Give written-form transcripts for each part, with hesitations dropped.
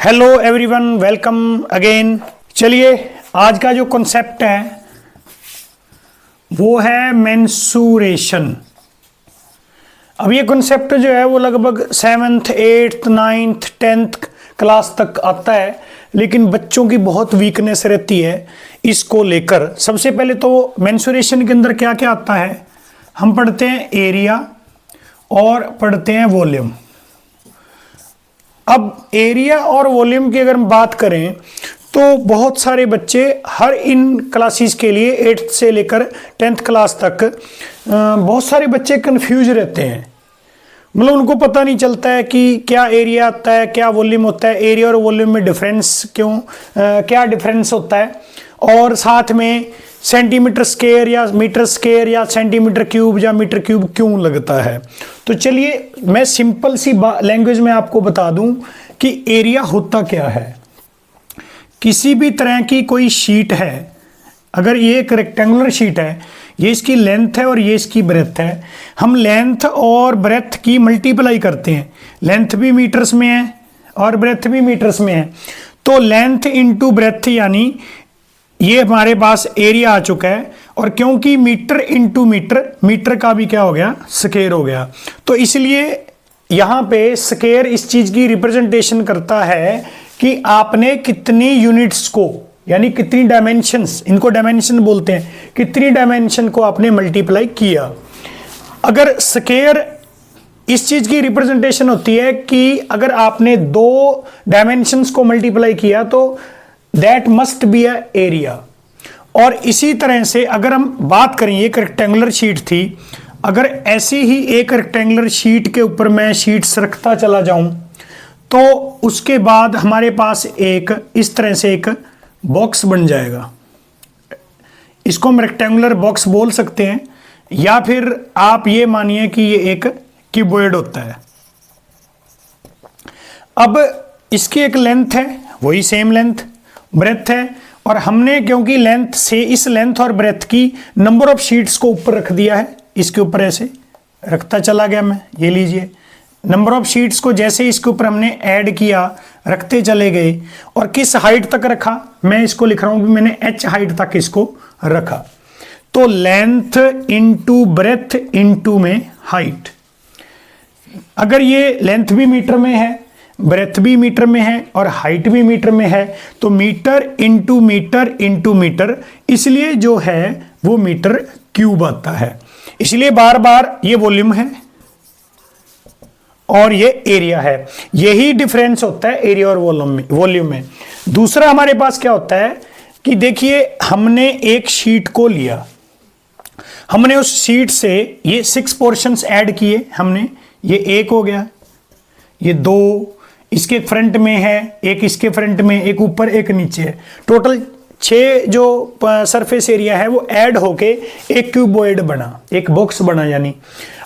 Hello everyone, welcome again. चलिए, आज का जो कॉन्सेप्ट है वो है मेंसुरेशन। अब ये कॉन्सेप्ट जो है वो लगभग 7th 8th 9th 10th class तक आता है, लेकिन बच्चों की बहुत वीकनेस रहती है इसको लेकर। सबसे पहले तो मेंसुरेशन के अंदर क्या क्या आता है, हम पढ़ते हैं एरिया और पढ़ते हैं वॉल्यूम। अब एरिया और वॉल्यूम की अगर हम बात करें तो बहुत सारे बच्चे हर इन क्लासेस के लिए 8th से लेकर 10th क्लास तक बहुत सारे बच्चे कंफ्यूज रहते हैं। मतलब उनको पता नहीं चलता है कि क्या एरिया आता है, क्या वॉल्यूम होता है, एरिया और वॉल्यूम में डिफरेंस क्या डिफरेंस होता है, और साथ में सेंटीमीटर स्क्वायर या मीटर स्क्वायर या सेंटीमीटर क्यूब या मीटर क्यूब क्यों लगता है। तो चलिए मैं सिंपल सी लैंग्वेज में आपको बता दूं कि एरिया होता क्या है। किसी भी तरह की कोई शीट है, अगर ये एक रेक्टेंगुलर शीट है, ये इसकी लेंथ है और ये इसकी ब्रेथ है, हम लेंथ और ब्रेथ की मल्टीप्लाई करते हैं। लेंथ भी मीटर्स में है और ब्रेथ भी मीटर्स में है, तो लेंथ इंटू ब्रेथ यानी ये हमारे पास एरिया आ चुका है। और क्योंकि मीटर इंटू मीटर, मीटर का भी क्या हो गया, स्क्वायर हो गया, तो इसलिए यहाँ पे स्क्वायर इस चीज की रिप्रेजेंटेशन करता है कि आपने कितनी यूनिट्स को, यानी कितनी डायमेंशंस, इनको डायमेंशन बोलते हैं, कितनी डायमेंशन को आपने मल्टीप्लाई किया। अगर स्क्वायर इस चीज की रिप्रेजेंटेशन होती है कि अगर आपने दो डायमेंशंस को मल्टीप्लाई किया तो that must be a area. और इसी तरह से अगर हम बात करें, एक रेक्टेंगुलर शीट थी, अगर ऐसी ही एक रेक्टेंगुलर शीट के ऊपर मैं शीट्स रखता चला जाऊं तो उसके बाद हमारे पास एक इस तरह से एक बॉक्स बन जाएगा। इसको हम रेक्टेंगुलर बॉक्स बोल सकते हैं, या फिर आप ये मानिए कि ये एक क्यूबॉइड होता है। अब इसकी एक लेंथ है, वही सेम लेंथ, ब्रेथ है, और हमने क्योंकि लेंथ से इस लेंथ और ब्रेथ की नंबर ऑफ शीट्स को ऊपर रख दिया है, इसके ऊपर ऐसे रखता चला गया मैं, ये लीजिए नंबर ऑफ शीट्स को जैसे इसके ऊपर हमने ऐड किया, रखते चले गए। और किस हाइट तक रखा, मैं इसको लिख रहा हूं कि मैंने h हाइट तक इसको रखा। तो लेंथ इंटू ब्रेथ इंटू में हाइट। अगर ये लेंथ भी मीटर में है, ब्रेथ भी मीटर में है और हाइट भी मीटर में है, तो metre into metre into metre, इसलिए जो है वो मीटर क्यूब आता है। इसलिए बार बार ये वॉल्यूम है और ये एरिया है। यही डिफरेंस होता है एरिया और वॉल्यूम में। दूसरा हमारे पास क्या होता है कि देखिए, हमने एक शीट को लिया, हमने उस शीट से ये 6 पोर्शंस ऐड किए हमने, ये एक हो गया, ये 2 इसके फ्रंट में है, एक इसके फ्रंट में, एक ऊपर एक नीचे है, टोटल 6 जो सरफेस एरिया है वो ऐड होके एक क्यूबॉइड बना, एक बॉक्स बना। यानी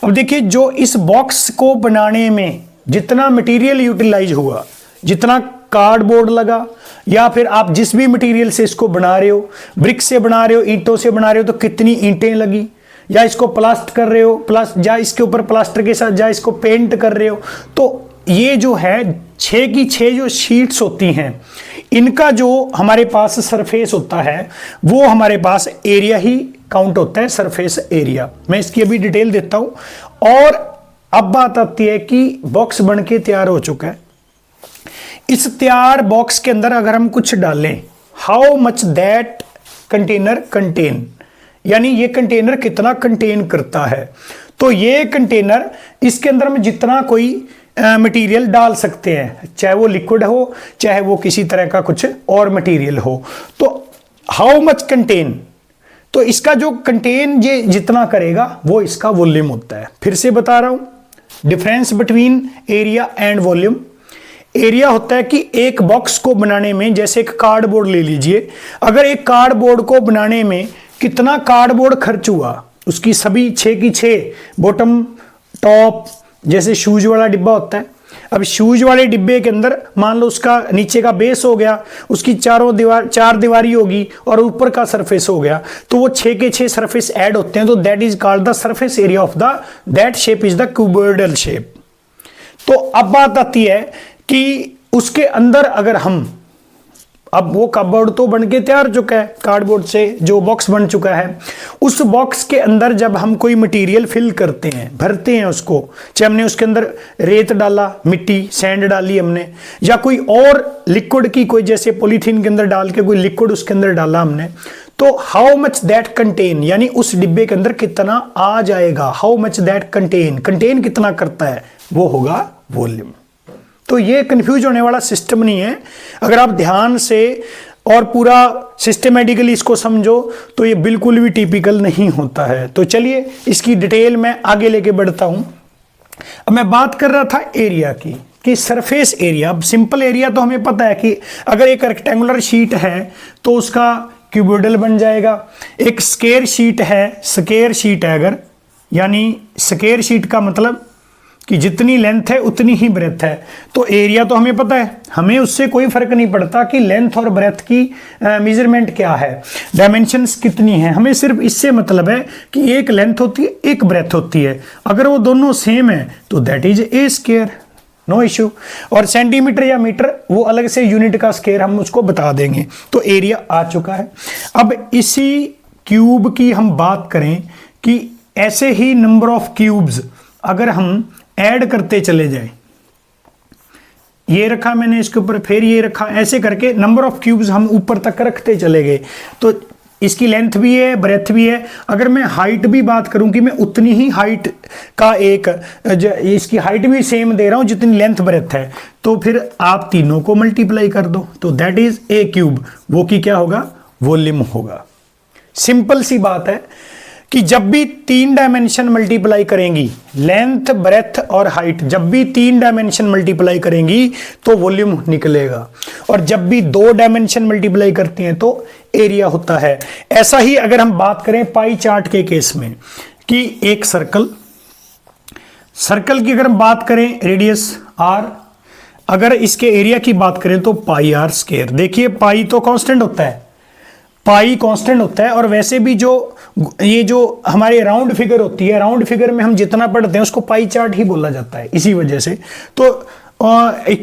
अब देखिए, जो इस बॉक्स को बनाने में जितना मटेरियल यूटिलाइज हुआ, जितना कार्डबोर्ड लगा, या फिर आप जिस भी मटेरियल से इसको बना रहे हो, ब्रिक से बना रहे हो, ईंटों से बना रहे हो, तो कितनी ईंटें लगी, या इसको प्लास्ट कर रहे हो, प्लस या इसके ऊपर प्लास्टर के साथ या इसको पेंट कर रहे हो, तो ये जो है 6 की 6 जो शीट्स होती हैं, इनका जो हमारे पास सरफेस होता है वो हमारे पास एरिया ही काउंट होता है, सरफेस एरिया। मैं इसकी अभी डिटेल देता हूं। और अब बात आती है कि बॉक्स बन के तैयार हो चुका है। इस तैयार बॉक्स के अंदर अगर हम कुछ डालें, how much that container contain, यानी ये कंटेनर कितना कंटेन करता है। तो ये कंटेनर, इसके अंदर में जितना कोई मटेरियल डाल सकते हैं, चाहे वो लिक्विड हो, चाहे वो किसी तरह का कुछ और मटेरियल हो, तो हाउ मच कंटेन, तो इसका जो कंटेन ये जितना करेगा वो इसका वॉल्यूम होता है। फिर से बता रहा हूं difference between area and volume. Area होता है कि एक बॉक्स को बनाने में, जैसे एक कार्डबोर्ड ले लीजिए, अगर एक कार्डबोर्ड को बनाने में कितना कार्डबोर्ड खर्च हुआ, उसकी सभी 6 की 6 बॉटम टॉप, जैसे शूज वाला डिब्बा होता है, अब शूज वाले डिब्बे के अंदर मान लो उसका नीचे का बेस हो गया, उसकी चार दीवारी होगी और ऊपर का सरफेस हो गया, तो वो 6 के 6 सरफेस ऐड होते हैं, तो that is called the surface area of that shape is the cuboidal shape. तो अब बात आती है कि उसके अंदर अगर हम, अब वो कपबोर्ड तो बन के तैयार चुका है, कार्डबोर्ड से जो बॉक्स बन चुका है, उस बॉक्स के अंदर जब हम कोई मटेरियल फिल करते हैं, भरते हैं उसको, चाहे हमने उसके अंदर रेत डाला, मिट्टी सैंड डाली हमने, या कोई और लिक्विड की कोई जैसे पॉलीथीन के अंदर डाल के कोई लिक्विड उसके अंदर डाला हमने, तो हाउ मच दैट कंटेन, यानी उस डिब्बे के अंदर कितना आ जाएगा, हाउ मच दैट कंटेन कितना करता है, वो होगा वॉल्यूम। तो ये कंफ्यूज होने वाला सिस्टम नहीं है, अगर आप ध्यान से और पूरा सिस्टमेटिकली इसको समझो तो ये बिल्कुल भी टिपिकल नहीं होता है। तो चलिए इसकी डिटेल में आगे लेके बढ़ता हूं। अब मैं बात कर रहा था एरिया की, कि सरफेस एरिया। अब सिंपल एरिया तो हमें पता है कि अगर एक रेक्टेंगुलर शीट है तो उसका क्यूबोइडल बन जाएगा। एक स्क्वायर शीट है, स्क्वायर शीट है अगर, यानी स्क्वायर शीट का मतलब कि जितनी लेंथ है उतनी ही ब्रेथ है, तो एरिया तो हमें पता है, हमें उससे कोई फर्क नहीं पड़ता कि लेंथ और ब्रेथ की मेजरमेंट क्या है, डायमेंशंस कितनी है, हमें सिर्फ इससे मतलब है कि एक लेंथ होती है, एक ब्रेथ होती है, अगर वो दोनों सेम है तो that is a square, no issue. और सेंटीमीटर या मीटर वो अलग से यूनिट का स्क्वायर हम उसको बता देंगे। तो एरिया आ चुका है। अब इसी क्यूब की हम बात करें कि ऐसे ही नंबर ऑफ क्यूब्स अगर हम ऐड करते चले जाए, ये रखा मैंने इसके ऊपर, फिर ये रखा, ऐसे करके नंबर ऑफ क्यूब्स हम ऊपर तक रखते चले गए, तो इसकी लेंथ भी है, ब्रेथ भी है। अगर मैं हाइट भी बात करूं कि मैं उतनी ही हाइट का एक, इसकी हाइट भी सेम दे रहा हूं जितनी लेंथ ब्रेथ है, तो फिर आप तीनों को मल्टीप्लाई कर दो, तो दैट इज ए क्यूब, वो की क्या होगा, वॉल्यूम होगा। सिंपल सी बात है कि जब भी 3 डायमेंशन मल्टीप्लाई करेंगी, लेंथ ब्रेथ और हाइट, जब भी 3 डायमेंशन मल्टीप्लाई करेंगी तो वॉल्यूम निकलेगा, और जब भी 2 डायमेंशन मल्टीप्लाई करती हैं तो एरिया होता है। ऐसा ही अगर हम बात करें पाई चार्ट के केस में, कि एक सर्कल की अगर हम बात करें रेडियस आर, अगर इसके एरिया की बात करें तो पाई आर स्क्वायर। देखिए पाई तो कांस्टेंट होता है, पाई कांस्टेंट होता है, और वैसे भी जो ये जो हमारे राउंड फिगर होती है, राउंड फिगर में हम जितना पढ़ते हैं उसको पाई चार्ट ही बोला जाता है इसी वजह से। तो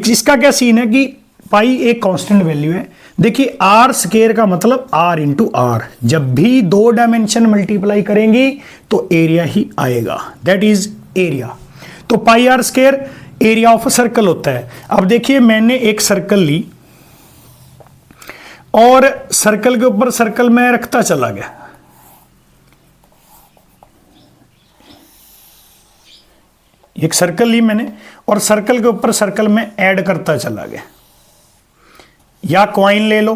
इसका क्या सीन है कि पाई एक कांस्टेंट वैल्यू है। देखिए आर स्क्वायर का मतलब आर इंटू आर, जब भी 2 डायमेंशन मल्टीप्लाई करेंगी तो एरिया ही आएगा, दैट इज एरिया। तो pi R square area of circle होता है। अब देखिए मैंने एक सर्कल ली और सर्कल के ऊपर सर्कल में रखता चला गया, एक सर्कल ली मैंने और सर्कल के ऊपर सर्कल में ऐड करता चला गया। या कॉइन ले लो,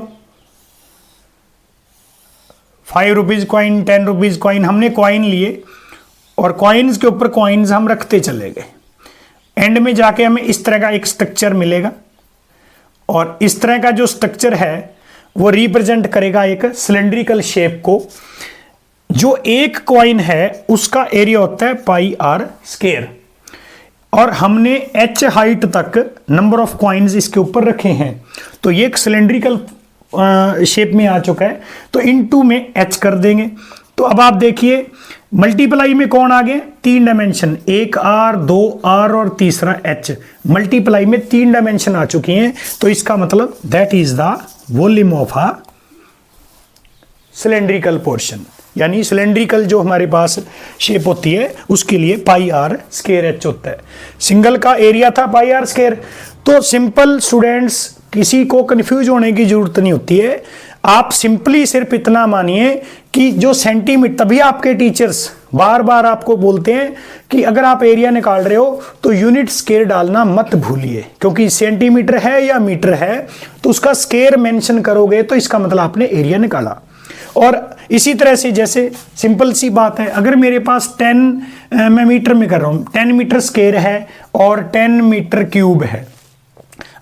5 रुपीज कॉइन, 10 रुपीज कॉइन, हमने कॉइन लिए और कॉइन्स के ऊपर कॉइन्स हम रखते चले गए। एंड में जाके हमें इस तरह का एक स्ट्रक्चर मिलेगा, और इस तरह का जो स्ट्रक्चर है वो रिप्रेजेंट करेगा एक सिलेंड्रिकल शेप को। जो एक कॉइन है उसका एरिया होता है पाई आर स्क्वायर, और हमने एच हाइट तक नंबर ऑफ कॉइन्स इसके ऊपर रखे हैं, तो ये एक सिलेंड्रिकल शेप में आ चुका है, तो इनटू में एच कर देंगे। तो अब आप देखिए मल्टीप्लाई में कौन आ गए, 3 डायमेंशन, एक आर, 2 आर और तीसरा एच, मल्टीप्लाई में 3 डायमेंशन आ चुकी हैं, तो इसका मतलब that is the volume of a cylindrical portion, यानी सिलेंड्रिकल जो हमारे पास शेप होती है उसके लिए पाई आर स्क्वायर एच होता है। सिंगल का एरिया था पाई आर स्क्वायर। तो सिंपल स्टूडेंट्स, किसी को कंफ्यूज होने की जरूरत नहीं होती है, आप सिंपली सिर्फ इतना मानिए कि जो सेंटीमीटर, तभी आपके टीचर्स बार बार आपको बोलते हैं कि अगर आप एरिया निकाल रहे हो तो यूनिट स्क्वायर डालना मत भूलिए, क्योंकि सेंटीमीटर है या मीटर है तो उसका स्क्वायर मेंशन करोगे तो इसका मतलब आपने एरिया निकाला। और इसी तरह से जैसे सिंपल सी बात है, अगर मेरे पास 10 मैं मीटर में कर रहा हूँ, 10 मीटर स्क्वायर है और 10 मीटर क्यूब है।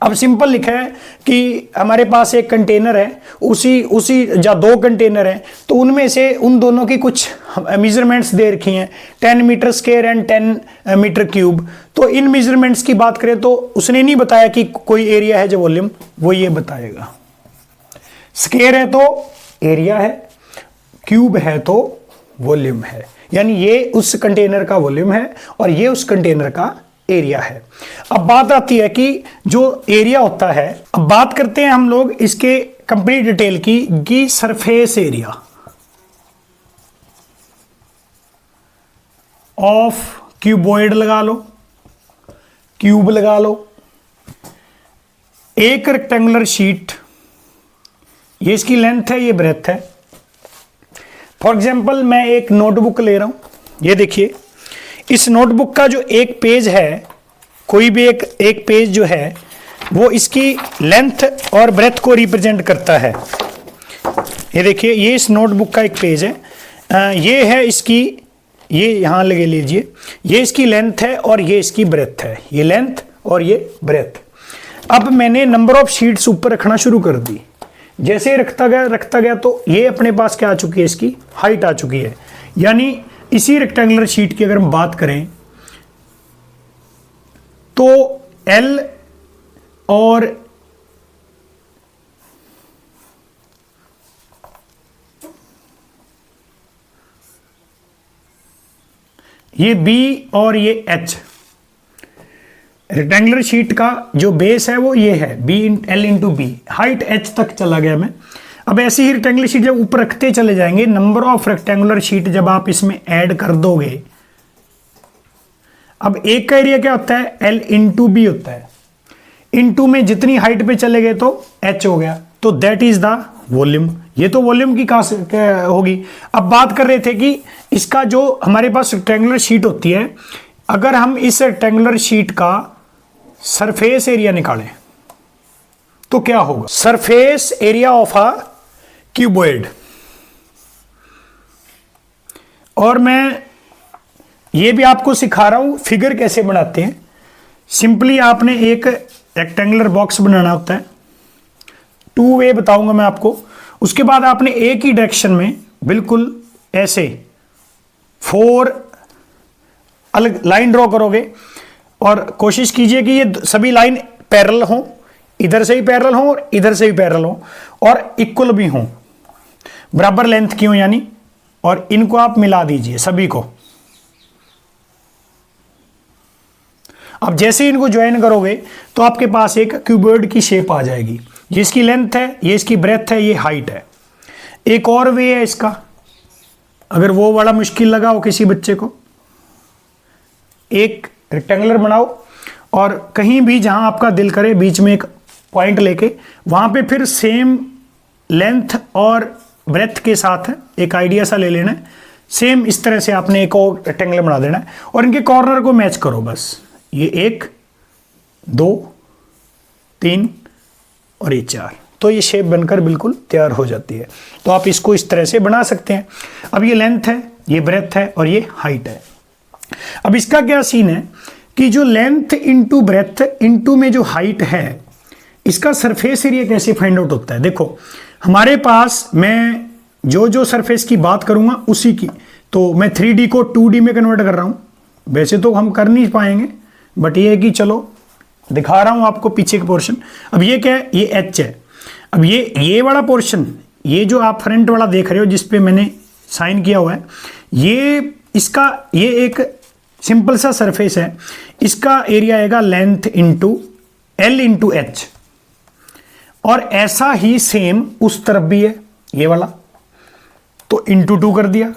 अब सिंपल लिखा है कि हमारे पास एक कंटेनर है, उसी या 2 कंटेनर हैं, तो उनमें से उन दोनों की कुछ मेजरमेंट्स दे रखी हैं, 10 metre square and 10 metre cube. तो इन मेजरमेंट्स की बात करें तो उसने नहीं बताया कि कोई एरिया है जो वॉल्यूम, वो ये बताएगा। स्क्वायर है तो एरिया है, क्यूब है तो वॉल्यूम है, यानी ये उस कंटेनर का वॉल्यूम है और ये उस कंटेनर का एरिया है। अब बात आती है कि जो एरिया होता है, अब बात करते हैं हम लोग इसके कंप्लीट डिटेल की सरफेस एरिया ऑफ क्यूबॉइड लगा लो, क्यूब लगा लो, एक रेक्टेंगुलर शीट, ये इसकी लेंथ है, ये ब्रेथ है। फॉर एग्जांपल मैं एक नोटबुक ले रहा हूं, ये देखिए इस नोटबुक का जो एक पेज है, कोई भी एक पेज जो है वो इसकी लेंथ और ब्रेथ को रिप्रेजेंट करता है। ये देखिए ये इस नोटबुक का एक पेज है, ये है इसकी, ये यहां लगे लीजिए, ये इसकी लेंथ है और ये इसकी ब्रेथ है, ये लेंथ और ये ब्रेथ। अब मैंने नंबर ऑफ शीट्स ऊपर रखना शुरू कर दी, जैसे ही रखता गया तो ये अपने पास क्या आ चुकी है, इसकी हाइट आ चुकी है। यानी इसी रेक्टेंगुलर शीट की अगर हम बात करें तो L और ये B और ये H, रेक्टेंगुलर शीट का जो बेस है वो ये है L into b, height H तक चला गया मैं। अब ऐसे ही रेक्टेंगुलर शीट जब ऊपर रखते चले जाएंगे, नंबर ऑफ रेक्टेंगुलर शीट जब आप इसमें ऐड कर दोगे, अब एक का एरिया क्या होता है, L इंटू बी होता है, इंटू में जितनी हाइट पे चले गए तो H हो गया, तो दैट इज द वॉल्यूम। ये तो वॉल्यूम की कहाँ होगी। अब बात कर रहे थे कि इसका जो हमारे पास रेक्टेंगुलर शीट होती है, अगर हम इस रेक्टेंगुलर शीट का सरफेस एरिया निकालें तो क्या होगा, surface area of a cuboid. और मैं ये भी आपको सिखा रहा हूं फिगर कैसे बनाते हैं। सिंपली आपने एक रेक्टेंगुलर बॉक्स बनाना होता है, 2 वे बताऊंगा मैं आपको। उसके बाद आपने एक ही डायरेक्शन में बिल्कुल ऐसे 4 अलग लाइन ड्रॉ करोगे और कोशिश कीजिए कि ये सभी लाइन पैरेलल हों, इधर से भी पैरेलल हों और इधर से भी पैरेलल हों और इक्वल भी हों, बराबर लेंथ की हो यानी, और इनको आप मिला दीजिए सभी को। अब जैसे इनको ज्वाइन करोगे तो आपके पास एक क्यूबॉइड की शेप आ जाएगी। ये इसकी लेंथ है, ये इसकी ब्रेथ है, ये हाइट है। एक और वे है इसका, अगर वो बड़ा मुश्किल लगा हो किसी बच्चे को, एक रेक्टेंगुलर बनाओ और कहीं भी जहां आपका दिल करे बीच में एक पॉइंट लेके वहां पे फिर सेम लेंथ और ब्रेथ के साथ एक आइडिया सा ले लेना है। सेम इस तरह से आपने एक और रेक्टेंगुलर बना देना है और इनके कॉर्नर को मैच करो बस। ये 1 2 3 और ये 4, तो ये शेप बनकर बिल्कुल तैयार हो जाती है। तो आप इसको इस तरह से बना सकते हैं। अब ये लेंथ है, ये ब्रेथ है और ये हाइट है। अब इसका क्या सीन है कि जो लेंथ इंटू ब्रेथ इंटू में जो हाइट है, इसका सरफेस एरिया कैसे फाइंड आउट होता है। देखो हमारे पास, मैं जो सरफेस की बात करूंगा उसी की, तो मैं 3D को 2D में कन्वर्ट कर रहा हूं। वैसे तो हम कर नहीं पाएंगे, बट ये है कि चलो दिखा रहा हूं आपको पीछे का पोर्शन। अब ये क्या है, ये H है। अब ये वाला पोर्शन, ये जो आप फ्रंट वाला देख रहे हो जिसपे मैंने साइन किया हुआ है, ये एक सिंपल सा सरफेस है। इसका एरिया आएगा length into L into H, और ऐसा ही सेम उस तरफ भी है, ये वाला, तो इंटू 2 कर दिया,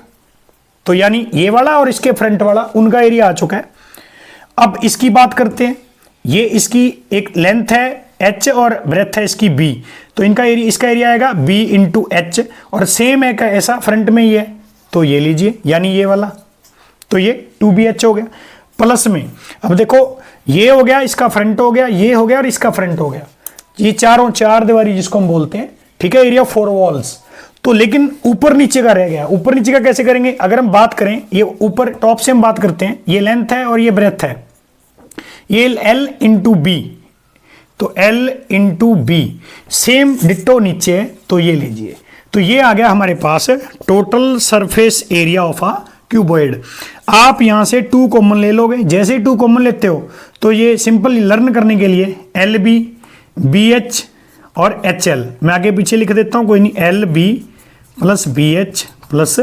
तो यानी ये वाला और इसके फ्रंट वाला उनका एरिया आ चुका है। अब इसकी बात करते हैं, ये इसकी एक लेंथ है H और ब्रेथ है इसकी B, तो इनका एरिया, इसका एरिया आएगा B इंटू H, और सेम है ऐसा फ्रंट में ही है, तो ये लीजिए यानी ये वाला, तो ये 2BH हो गया। प्लस में अब देखो ये हो गया, इसका फ्रंट हो गया, ये हो गया और इसका फ्रंट हो गया, ये चार दीवारी जिसको हम बोलते हैं, ठीक है, एरिया 4 वॉल्स। तो लेकिन ऊपर नीचे का रह गया। ऊपर नीचे का कैसे करेंगे, अगर हम बात करें, ये ऊपर टॉप से हम बात करते हैं, ये लेंथ है और ये ब्रेथ है, ये L इंटू बी, तो L into b, same ditto नीचे है, तो ये लीजिए, तो ये आ गया हमारे पास total surface area of a cuboid. आप यहां से 2 कॉमन ले लोगे, जैसे ही 2 कॉमन लेते हो तो ये सिंपल लर्न करने के लिए LB BH और HL, मैं आगे पीछे लिख देता हूं, कोई नहीं, LB plus BH plus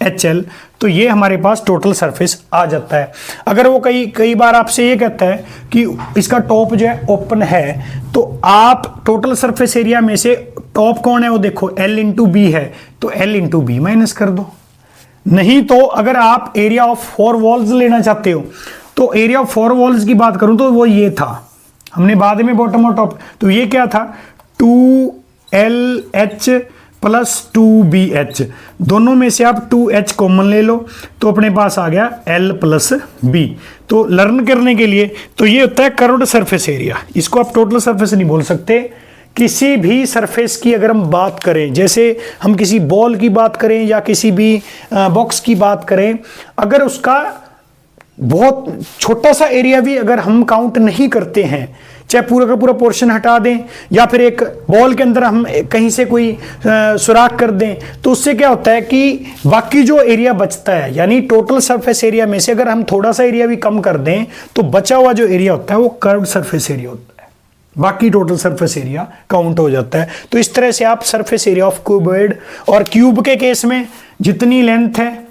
HL, तो ये हमारे पास टोटल सरफेस आ जाता है। अगर वो कई बार आपसे ये कहता है कि इसका टॉप जो है ओपन है, तो आप टोटल सरफेस एरिया में से टॉप कौन है वो देखो, L इंटू बी है, तो L इंटू बी माइनस कर दो। नहीं तो अगर आप एरिया ऑफ 4 वॉल्स लेना चाहते हो, तो एरिया ऑफ 4 वॉल्स की बात करूं तो वो ये था, हमने बाद में बॉटम और टॉप, तो ये क्या था 2LH प्लस 2BH, दोनों में से आप 2H कॉमन ले लो तो अपने पास आ गया L प्लस B। तो लर्न करने के लिए तो ये होता है कर्व्ड सरफेस एरिया, इसको आप टोटल सरफेस नहीं बोल सकते। किसी भी सरफेस की अगर हम बात करें, जैसे हम किसी बॉल की बात करें या किसी भी बॉक्स की बात करें, अगर उसका बहुत छोटा सा एरिया भी अगर हम काउंट नहीं करते हैं, चाहे पूरा का पूरा पोर्शन हटा दें या फिर एक बॉल के अंदर हम कहीं से कोई सुराख कर दें, तो उससे क्या होता है कि बाकी जो एरिया बचता है, यानी टोटल सरफेस एरिया में से अगर हम थोड़ा सा एरिया भी कम कर दें तो बचा हुआ जो एरिया होता है वो कर्व्ड सरफेस एरिया होता है, बाकी टोटल सरफेस एरिया काउंट हो जाता है। तो इस तरह से आप सरफेस एरिया ऑफ क्यूबॉइड, और क्यूब के केस में जितनी लेंथ है,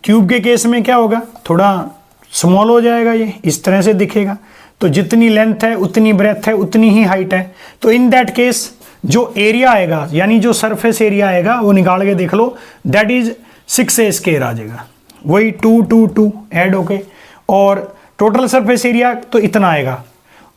क्यूब के केस में क्या होगा, थोड़ा स्मॉल हो जाएगा, ये इस तरह से दिखेगा, तो जितनी लेंथ है उतनी ब्रेथ है उतनी ही हाइट है। तो इन दैट केस जो एरिया आएगा, यानी जो सरफेस एरिया आएगा वो निकाल के देख लो, दैट इज 6a स्क्वायर आ जाएगा, वही 2 2 2 ऐड होके, और टोटल सरफेस एरिया तो इतना आएगा।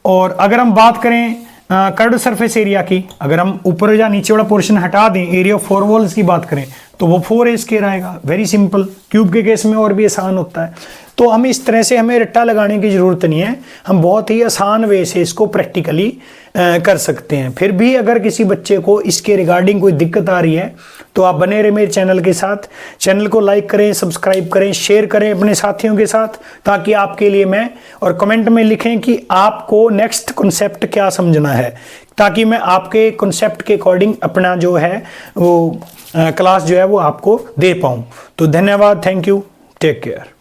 और अगर हम बात करें कर्व्ड सरफेस एरिया की, अगर हम ऊपर या नीचे वाला पोर्शन हटा दें, एरिया ऑफ 4 वॉल्स की बात करें, तो वो 4a स्क्वायर आएगा। Very simple. क्यूब के केस में और भी आसान होता है। तो हम इस तरह से, हमें रट्टा लगाने की ज़रूरत नहीं है, हम बहुत ही आसान वे से इसको प्रैक्टिकली कर सकते हैं। फिर भी अगर किसी बच्चे को इसके रिगार्डिंग कोई दिक्कत आ रही है तो आप बने रहे मेरे चैनल के साथ। चैनल को लाइक करें, सब्सक्राइब करें, शेयर करें अपने साथियों के साथ, ताकि आपके लिए मैं, और कमेंट में लिखें कि आपको नेक्स्ट कॉन्सेप्ट क्या समझना है, ताकि मैं आपके कॉन्सेप्ट के अकॉर्डिंग अपना जो है वो क्लास जो है वो आपको दे पाऊँ। तो धन्यवाद, थैंक यू, टेक केयर।